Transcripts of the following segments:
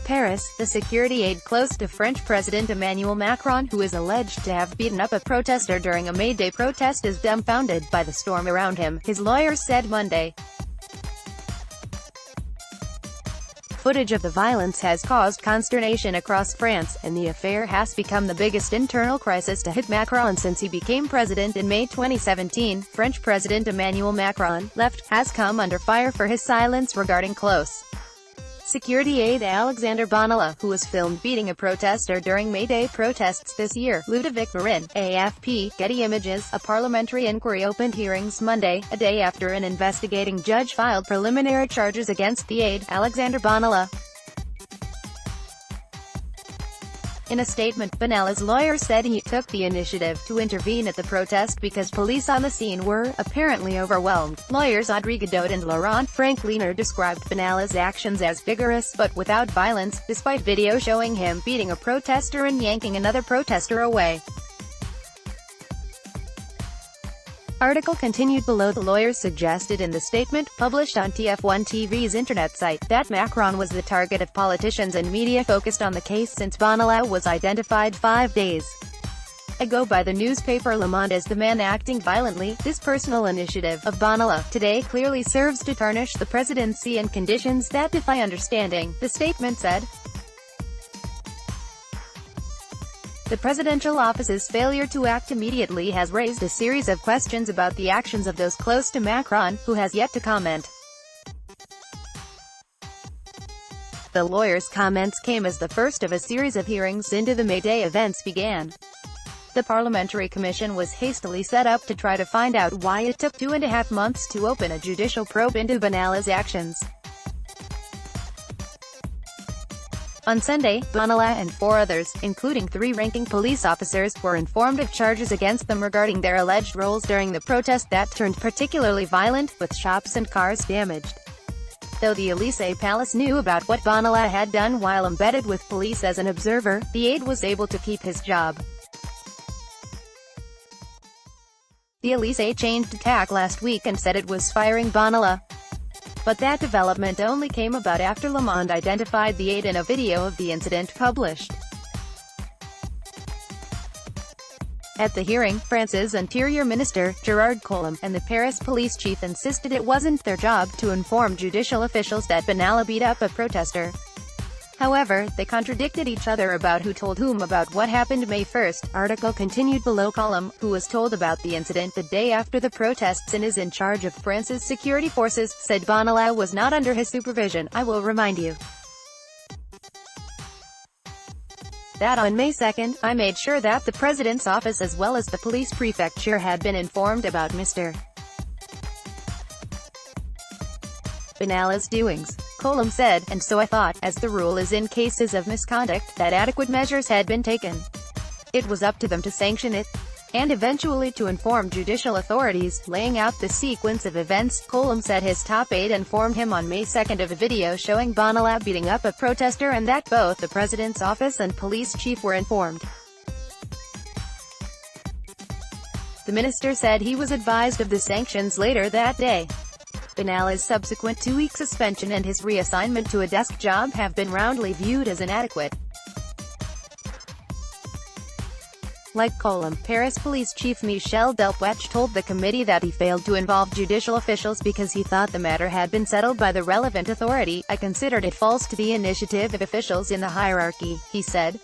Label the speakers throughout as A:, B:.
A: Paris, the security aide close to French President Emmanuel Macron, who is alleged to have beaten up a protester during a May Day protest, is dumbfounded by the storm around him, his lawyers said Monday. Footage of the violence has caused consternation across France, and the affair has become the biggest internal crisis to hit Macron since he became president in May 2017. French President Emmanuel Macron, left, has come under fire for his silence regarding close security aide Alexandre Bonilla, who was filmed beating a protester during May Day protests this year. Ludovic Marin, AFP, Getty Images. A parliamentary inquiry opened hearings Monday, a day after an investigating judge filed preliminary charges against the aide, Alexandre Bonilla. In a statement, Bonilla's lawyer said he took the initiative to intervene at the protest because police on the scene were, apparently, overwhelmed. Lawyers Audrey Godot and Laurent Frankliner described Bonilla's actions as vigorous, but without violence, despite video showing him beating a protester and yanking another protester away. Article continued below. The lawyers suggested in the statement, published on TF1 TV's internet site, that Macron was the target of politicians and media focused on the case since Bonilla was identified 5 days ago by the newspaper Le Monde as the man acting violently. This personal initiative of Bonilla today clearly serves to tarnish the presidency in conditions that defy understanding, the statement said. The presidential office's failure to act immediately has raised a series of questions about the actions of those close to Macron, who has yet to comment. The lawyers' comments came as the first of a series of hearings into the May Day events began. The Parliamentary Commission was hastily set up to try to find out why it took 2.5 months to open a judicial probe into Bonilla's actions. On Sunday, Bonilla and 4 others, including 3 ranking police officers, were informed of charges against them regarding their alleged roles during the protest that turned particularly violent, with shops and cars damaged. Though the Élysée Palace knew about what Bonilla had done while embedded with police as an observer, the aide was able to keep his job. The Élysée changed tack last week and said it was firing Bonilla. But that development only came about after Le Monde identified the aide in a video of the incident published. At the hearing, France's Interior Minister, Gérard Collomb, and the Paris police chief insisted it wasn't their job to inform judicial officials that Bonilla beat up a protester. However, they contradicted each other about who told whom about what happened May 1st. Article continued below. Collomb, who was told about the incident the day after the protests and is in charge of France's security forces, said Bonilla was not under his supervision. I will remind you that on May 2nd, I made sure that the president's office as well as the police prefecture had been informed about Mr. Bonilla's doings. Collomb said, and so I thought, as the rule is in cases of misconduct, that adequate measures had been taken. It was up to them to sanction it, and eventually to inform judicial authorities. Laying out the sequence of events, Collomb said his top aide informed him on May 2nd of a video showing Bonilla beating up a protester and that both the president's office and police chief were informed. The minister said he was advised of the sanctions later that day. Bonilla's subsequent 2-week suspension and his reassignment to a desk job have been roundly viewed as inadequate. Like Collomb, Paris Police Chief Michel Delpech told the committee that he failed to involve judicial officials because he thought the matter had been settled by the relevant authority. I considered it false to the initiative of officials in the hierarchy, he said.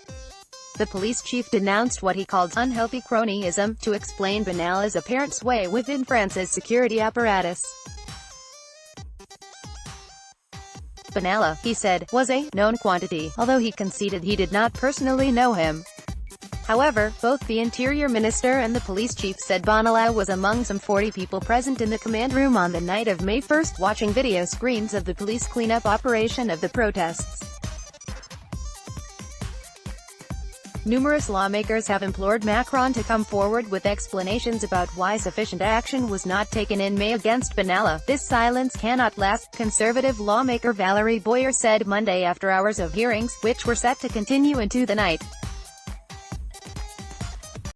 A: The police chief denounced what he called unhealthy cronyism to explain Bonilla's apparent sway within France's security apparatus. Bonilla, he said, was a known quantity, although he conceded he did not personally know him. However, both the Interior Minister and the police chief said Bonilla was among some 40 people present in the command room on the night of May 1st watching video screens of the police cleanup operation of the protests. Numerous lawmakers have implored Macron to come forward with explanations about why sufficient action was not taken in May against Bonilla. This silence cannot last, Conservative lawmaker Valérie Boyer said Monday after hours of hearings, which were set to continue into the night.